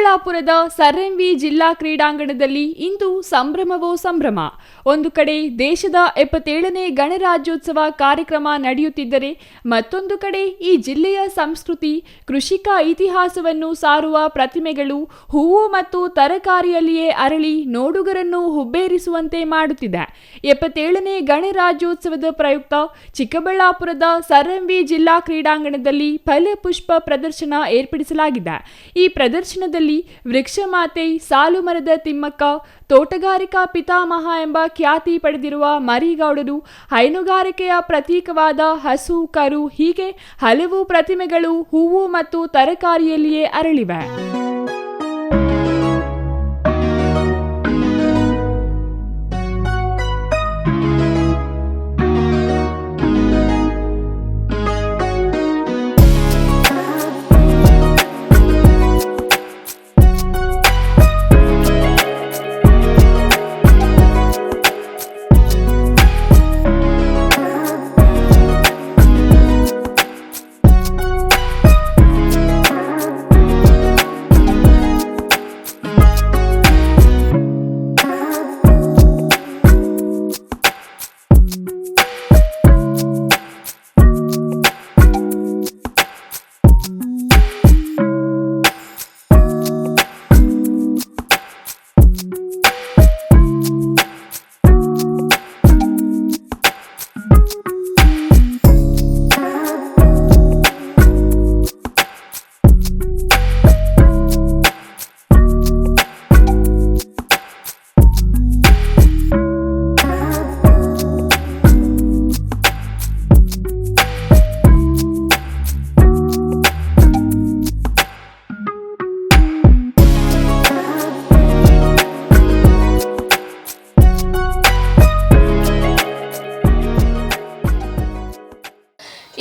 ಚಿಕ್ಕಬಳ್ಳಾಪುರದ sir M V ಜಿಲ್ಲಾ ಕ್ರೀಡಾಂಗಣದಲ್ಲಿ ಇಂದು ಸಂಭ್ರಮವೋ ಸಂಭ್ರಮ. ಒಂದು ಕಡೆ ದೇಶದ 77ನೇ ಗಣರಾಜ್ಯೋತ್ಸವ ಕಾರ್ಯಕ್ರಮ ನಡೆಯುತ್ತಿದ್ದರೆ, ಮತ್ತೊಂದು ಕಡೆ ಈ ಜಿಲ್ಲೆಯ ಸಂಸ್ಕೃತಿ, ಕೃಷಿಕ ಇತಿಹಾಸವನ್ನು ಸಾರುವ ಪ್ರತಿಮೆಗಳು ಹೂವು ಮತ್ತು ತರಕಾರಿಯಲ್ಲಿಯೇ ಅರಳಿ ನೋಡುಗರನ್ನು ಹುಬ್ಬೇರಿಸುವಂತೆ ಮಾಡುತ್ತಿದೆ. 77ನೇ ಗಣರಾಜ್ಯೋತ್ಸವದ ಪ್ರಯುಕ್ತ ಚಿಕ್ಕಬಳ್ಳಾಪುರದ ಸರ್ ಎಂ ವಿ ಜಿಲ್ಲಾ ಕ್ರೀಡಾಂಗಣದಲ್ಲಿ ಫಲಪುಷ್ಪ ಪ್ರದರ್ಶನ ಏರ್ಪಡಿಸಲಾಗಿದೆ. ಈ ಪ್ರದರ್ಶನದಲ್ಲಿ ವೃಕ್ಷ ಮಾತೆ, ಸಾಲು ಮರದ ತಿಮ್ಮಕ್ಕ, ತೋಟಗಾರಿಕಾ ಪಿತಾಮಹ ಎಂಬ ಖ್ಯಾತಿ ಪಡೆದಿರುವ ಮರಿಗೌಡರು, ಹೈನುಗಾರಿಕೆಯ ಪ್ರತೀಕವಾದ ಹಸು, ಕರು ಹೀಗೆ ಹಲವು ಪ್ರತಿಮೆಗಳು ಹೂವು ಮತ್ತು ತರಕಾರಿಯಲ್ಲಿಯೇ ಅರಳಿವೆ.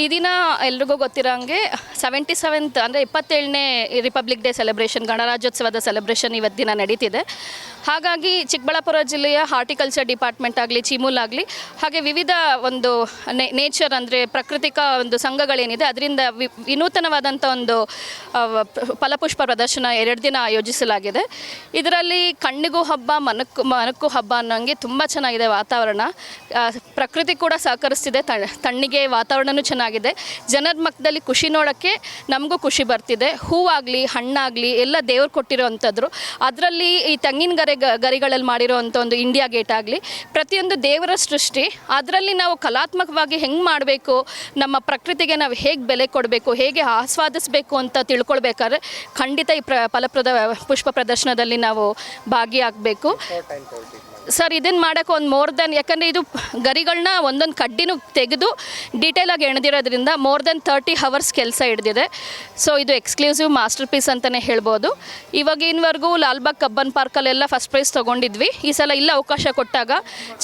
ಈ ದಿನ ಎಲ್ರಿಗೂ ಗೊತ್ತಿರೋಂಗೆ 77th ಅಂದರೆ 27ನೇ ರಿಪಬ್ಲಿಕ್ ಡೇ ಸೆಲೆಬ್ರೇಷನ್, ಗಣರಾಜ್ಯೋತ್ಸವದ ಸೆಲೆಬ್ರೇಷನ್ ಇವತ್ತು ದಿನ ನಡೀತಿದೆ. ಹಾಗಾಗಿ ಚಿಕ್ಕಬಳ್ಳಾಪುರ ಜಿಲ್ಲೆಯ ಹಾರ್ಟಿಕಲ್ಚರ್ ಡಿಪಾರ್ಟ್ಮೆಂಟ್ ಆಗಲಿ, ಚಿಮೂಲ್ ಆಗಲಿ, ಹಾಗೆ ವಿವಿಧ ಒಂದು ನೇಚರ್ ಅಂದರೆ ಪ್ರಾಕೃತಿಕ ಒಂದು ಸಂಘಗಳೇನಿದೆ ಅದರಿಂದ ವಿನೂತನವಾದಂಥ ಒಂದು ಫಲಪುಷ್ಪ ಪ್ರದರ್ಶನ 2 ದಿನ ಆಯೋಜಿಸಲಾಗಿದೆ. ಇದರಲ್ಲಿ ಕಣ್ಣಿಗೂ ಹಬ್ಬ, ಮನಕ್ಕೂ ಹಬ್ಬ ಅನ್ನೋಂಗೆ ತುಂಬ ಚೆನ್ನಾಗಿದೆ ವಾತಾವರಣ. ಪ್ರಕೃತಿ ಕೂಡ ಸಹಕರಿಸ್ತಿದೆ, ತಣ್ಣಿಗೆ ವಾತಾವರಣವೂ ಚೆನ್ನಾಗಿದೆ. ಜನರ ಮಕ್ಕದಲ್ಲಿ ಖುಷಿ ನೋಡೋಕ್ಕೆ ನಮಗೂ ಖುಷಿ ಬರ್ತಿದೆ. ಹೂವಾಗಲಿ, ಹಣ್ಣಾಗಲಿ ಎಲ್ಲ ದೇವ್ರು ಕೊಟ್ಟಿರೋವಂಥದ್ದು. ಅದರಲ್ಲಿ ಈ ತೆಂಗಿನ ಗರಿಗಳಲ್ಲಿ ಮಾಡಿರೋವಂಥ ಒಂದು ಇಂಡಿಯಾ ಗೇಟ್ ಆಗಲಿ, ಪ್ರತಿಯೊಂದು ದೇವರ ಸೃಷ್ಟಿ. ಅದರಲ್ಲಿ ನಾವು ಕಲಾತ್ಮಕವಾಗಿ ಹೆಂಗೆ ಮಾಡಬೇಕು, ನಮ್ಮ ಪ್ರಕೃತಿಗೆ ನಾವು ಹೇಗೆ ಬೆಲೆ ಕೊಡಬೇಕು, ಹೇಗೆ ಆಸ್ವಾದಿಸಬೇಕು ಅಂತ ತಿಳ್ಕೊಳ್ಬೇಕಾದ್ರೆ ಖಂಡಿತ ಈ ಫಲಪ್ರದ ಪುಷ್ಪ ಪ್ರದರ್ಶನದಲ್ಲಿ ನಾವು ಭಾಗಿಯಾಗಬೇಕು ಸರ್. ಇದನ್ನು ಮಾಡೋಕ್ಕೆ ಒಂದು ಮೋರ್ ದೆನ್, ಯಾಕಂದರೆ ಇದು ಗರಿಗಳನ್ನ ಒಂದೊಂದು ಕಡ್ಡಿನೂ ತೆಗೆದು ಡೀಟೇಲಾಗಿ ಎಣೆದಿರೋದ್ರಿಂದ ಮೋರ್ ದೆನ್ 30 hours ಕೆಲಸ ಹಿಡಿದಿದೆ. ಸೊ ಇದು ಎಕ್ಸ್ಕ್ಲೂಸಿವ್ ಮಾಸ್ಟರ್ ಪೀಸ್ ಅಂತಲೇ ಹೇಳ್ಬೋದು. ಇವಾಗಿನವರೆಗೂ ಲಾಲ್ಬಾಗ್ ಕಬ್ಬನ್ ಪಾರ್ಕಲ್ಲೆಲ್ಲ ಫಸ್ಟ್ ಪ್ರೈಸ್ ತೊಗೊಂಡಿದ್ವಿ. ಈ ಸಲ ಇಲ್ಲ ಅವಕಾಶ ಕೊಟ್ಟಾಗ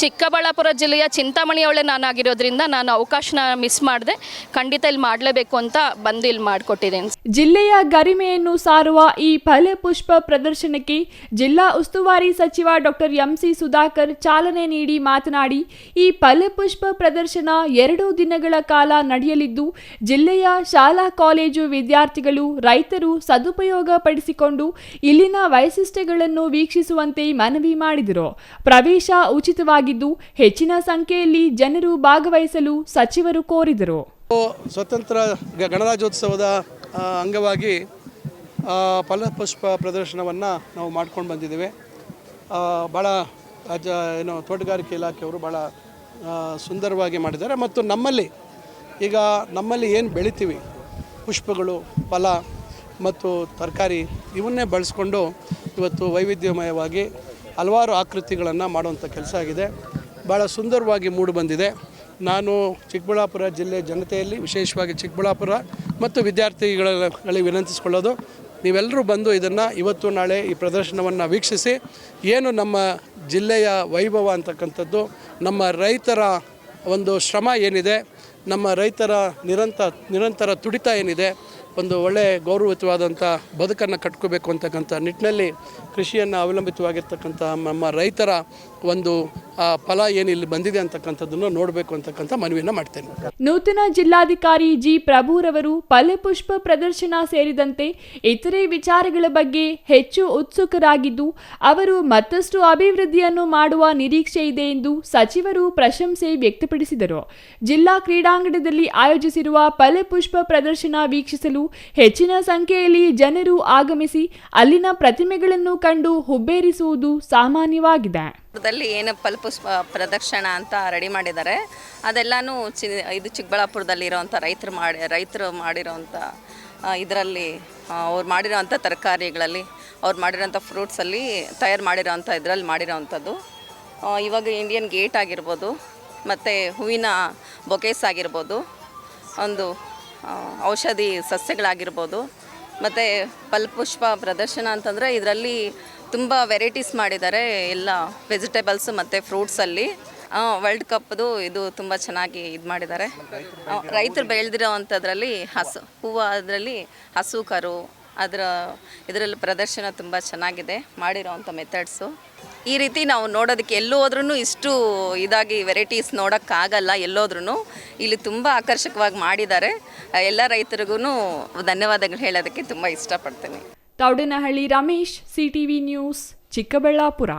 ಚಿಕ್ಕಬಳ್ಳಾಪುರ ಜಿಲ್ಲೆಯ ಚಿಂತಾಮಣಿಯವಳೆ ನಾನಾಗಿರೋದ್ರಿಂದ ನಾನು ಅವಕಾಶನ ಮಿಸ್ ಮಾಡಿದೆ. ಖಂಡಿತ ಇಲ್ಲಿ ಮಾಡಲೇಬೇಕು ಅಂತ ಬಂದು ಇಲ್ಲಿ ಮಾಡಿಕೊಟ್ಟಿದ್ದೇನೆ. ಜಿಲ್ಲೆಯ ಗರಿಮೆಯನ್ನು ಸಾರುವ ಈ ಫಲಪುಷ್ಪ ಪ್ರದರ್ಶನಕ್ಕೆ ಜಿಲ್ಲಾ ಉಸ್ತುವಾರಿ ಸಚಿವ ಡಾಕ್ಟರ್ ಎಂ.ಸಿ. ಸುಧಾಕರ್ ಚಾಲನೆ ನೀಡಿ ಮಾತನಾಡಿ, ಈ ಫಲಪುಷ್ಪ ಪ್ರದರ್ಶನ 2 ದಿನಗಳ ಕಾಲ ನಡೆಯಲಿದ್ದು, ಜಿಲ್ಲೆಯ ಶಾಲಾ ಕಾಲೇಜು ವಿದ್ಯಾರ್ಥಿಗಳು, ರೈತರು ಸದುಪಯೋಗ ಪಡಿಸಿಕೊಂಡು ಇಲ್ಲಿನ ವೈಶಿಷ್ಟ್ಯಗಳನ್ನು ವೀಕ್ಷಿಸುವಂತೆ ಮನವಿ ಮಾಡಿದರು. ಪ್ರವೇಶ ಉಚಿತವಾಗಿದ್ದು ಹೆಚ್ಚಿನ ಸಂಖ್ಯೆಯಲ್ಲಿ ಜನರು ಭಾಗವಹಿಸಲು ಸಚಿವರು ಕೋರಿದರು. ಸ್ವತಂತ್ರ ಗಣರಾಜ್ಯೋತ್ಸವದ ಅಂಗವಾಗಿ ಫಲಪುಷ್ಪ ಪ್ರದರ್ಶನವನ್ನು ನಾವು ಮಾಡ್ಕೊಂಡು ಬಂದಿದ್ದೇವೆ. ಭಾಳ ತೋಟಗಾರಿಕೆ ಇಲಾಖೆಯವರು ಭಾಳ ಸುಂದರವಾಗಿ ಮಾಡಿದ್ದಾರೆ. ಮತ್ತು ನಮ್ಮಲ್ಲಿ ಏನು ಬೆಳಿತೀವಿ, ಪುಷ್ಪಗಳು, ಫಲ ಮತ್ತು ತರಕಾರಿ ಇವನ್ನೇ ಬಳಸ್ಕೊಂಡು ಇವತ್ತು ವೈವಿಧ್ಯಮಯವಾಗಿ ಹಲವಾರು ಆಕೃತಿಗಳನ್ನು ಮಾಡುವಂಥ ಕೆಲಸ ಆಗಿದೆ. ಭಾಳ ಸುಂದರವಾಗಿ ಮೂಡಿ ಬಂದಿದೆ. ನಾನು ಚಿಕ್ಕಬಳ್ಳಾಪುರ ಜಿಲ್ಲೆ ಜನತೆಯಲ್ಲಿ, ವಿಶೇಷವಾಗಿ ಚಿಕ್ಕಬಳ್ಳಾಪುರ ಮತ್ತು ವಿದ್ಯಾರ್ಥಿಗಳಿಗೆ ವಿನಂತಿಸಿಕೊಳ್ಳೋದು, ನೀವೆಲ್ಲರೂ ಬಂದು ಇದನ್ನು ಇವತ್ತು ನಾಳೆ ಈ ಪ್ರದರ್ಶನವನ್ನು ವೀಕ್ಷಿಸಿ ಏನು ನಮ್ಮ ಜಿಲ್ಲೆಯ ವೈಭವ ಅಂತಕ್ಕಂಥದ್ದು, ನಮ್ಮ ರೈತರ ಒಂದು ಶ್ರಮ ಏನಿದೆ, ನಮ್ಮ ರೈತರ ನಿರಂತರ ತುಡಿತ ಏನಿದೆ, ಒಂದು ಒಳ್ಳೆಯ ಗೌರವಯುತವಾದಂಥ ಬದುಕನ್ನು ಕಟ್ಕೋಬೇಕು ಅಂತಕ್ಕಂಥ ನಿಟ್ಟಿನಲ್ಲಿ ಕೃಷಿಯನ್ನು ಅವಲಂಬಿತವಾಗಿರ್ತಕ್ಕಂಥ ನಮ್ಮ ರೈತರ ಒಂದು ಫಲ ಏನು ಇಲ್ಲಿ ಬಂದಿದೆ ಅಂತಕ್ಕಂಥದ್ದನ್ನು ನೋಡಬೇಕು ಅಂತಕ್ಕಂಥ ಮನವಿಯನ್ನು ಮಾಡ್ತೇನೆ. ನೂತನ ಜಿಲ್ಲಾಧಿಕಾರಿ ಜಿ ಪ್ರಭುರವರು ಫಲಪುಷ್ಪ ಪ್ರದರ್ಶನ ಸೇರಿದಂತೆ ಇತರೆ ವಿಚಾರಗಳ ಬಗ್ಗೆ ಹೆಚ್ಚು ಉತ್ಸುಕರಾಗಿದ್ದು ಅವರು ಮತ್ತಷ್ಟು ಅಭಿವೃದ್ಧಿಯನ್ನು ಮಾಡುವ ನಿರೀಕ್ಷೆ ಇದೆ ಎಂದು ಸಚಿವರು ಪ್ರಶಂಸೆ ವ್ಯಕ್ತಪಡಿಸಿದರು. ಜಿಲ್ಲಾ ಕ್ರೀಡಾಂಗಣದಲ್ಲಿ ಆಯೋಜಿಸಿರುವ ಫಲಪುಷ್ಪ ಪ್ರದರ್ಶನ ವೀಕ್ಷಿಸಲು ಹೆಚ್ಚಿನ ಸಂಖ್ಯೆಯಲ್ಲಿ ಜನರು ಆಗಮಿಸಿ ಅಲ್ಲಿನ ಪ್ರತಿಮೆಗಳನ್ನು ಕಂಡು ಹುಬ್ಬೇರಿಸುವುದು ಸಾಮಾನ್ಯವಾಗಿದೆ. ಏನು ಫಲಪುಷ್ಪ ಪ್ರದರ್ಶನ ಅಂತ ರೆಡಿ ಮಾಡಿದ್ದಾರೆ, ಅದೆಲ್ಲನೂ ಇದು ಚಿಕ್ಕಬಳ್ಳಾಪುರದಲ್ಲಿರೋವಂಥ ರೈತರು ಮಾಡಿರೋವಂಥ ಇದರಲ್ಲಿ ಅವ್ರು ಮಾಡಿರೋವಂಥ ತರಕಾರಿಗಳಲ್ಲಿ ಅವ್ರು ಮಾಡಿರೋಂಥ ಫ್ರೂಟ್ಸಲ್ಲಿ ತಯಾರು ಮಾಡಿರೋವಂಥ ಇದರಲ್ಲಿ ಮಾಡಿರೋವಂಥದ್ದು. ಇವಾಗ ಇಂಡಿಯನ್ ಗೇಟ್ ಆಗಿರ್ಬೋದು, ಮತ್ತು ಹೂವಿನ ಬೊಕೇಸ್ ಆಗಿರ್ಬೋದು, ಒಂದು ಔಷಧಿ ಸಸ್ಯಗಳಾಗಿರ್ಬೋದು, ಮತ್ತು ಫಲಪುಷ್ಪ ಪ್ರದರ್ಶನ ಅಂತಂದರೆ ಇದರಲ್ಲಿ ತುಂಬ ವೆರೈಟೀಸ್ ಮಾಡಿದ್ದಾರೆ. ಎಲ್ಲ ವೆಜಿಟೇಬಲ್ಸು ಮತ್ತು ಫ್ರೂಟ್ಸಲ್ಲಿ ವರ್ಲ್ಡ್ ಕಪ್ದು ಇದು ತುಂಬ ಚೆನ್ನಾಗಿ ಇದು ಮಾಡಿದ್ದಾರೆ. ರೈತರು ಬೆಳೆದಿರೋ ಅಂಥದ್ರಲ್ಲಿ ಹೂವು ಅದರಲ್ಲಿ ಹಸು ಕರು ಇದರಲ್ಲಿ ಪ್ರದರ್ಶನ ತುಂಬ ಚೆನ್ನಾಗಿದೆ ಮಾಡಿರೋವಂಥ ಮೆಥಡ್ಸು. ಈ ರೀತಿ ನಾವು ನೋಡೋದಕ್ಕೆ ಎಲ್ಲೂ ಹೋದ್ರೂ ಇಷ್ಟು ಇದಾಗಿ ವೆರೈಟೀಸ್ ನೋಡೋಕ್ಕಾಗಲ್ಲ. ಎಲ್ಲೋದ್ರೂ ಇಲ್ಲಿ ತುಂಬ ಆಕರ್ಷಕವಾಗಿ ಮಾಡಿದ್ದಾರೆ. ಎಲ್ಲ ರೈತರಿಗೂ ಧನ್ಯವಾದಗಳು ಹೇಳೋದಕ್ಕೆ ತುಂಬ ಇಷ್ಟಪಡ್ತೀನಿ. Thoudanahalli Ramesh, CTV news, Chikkaballapur.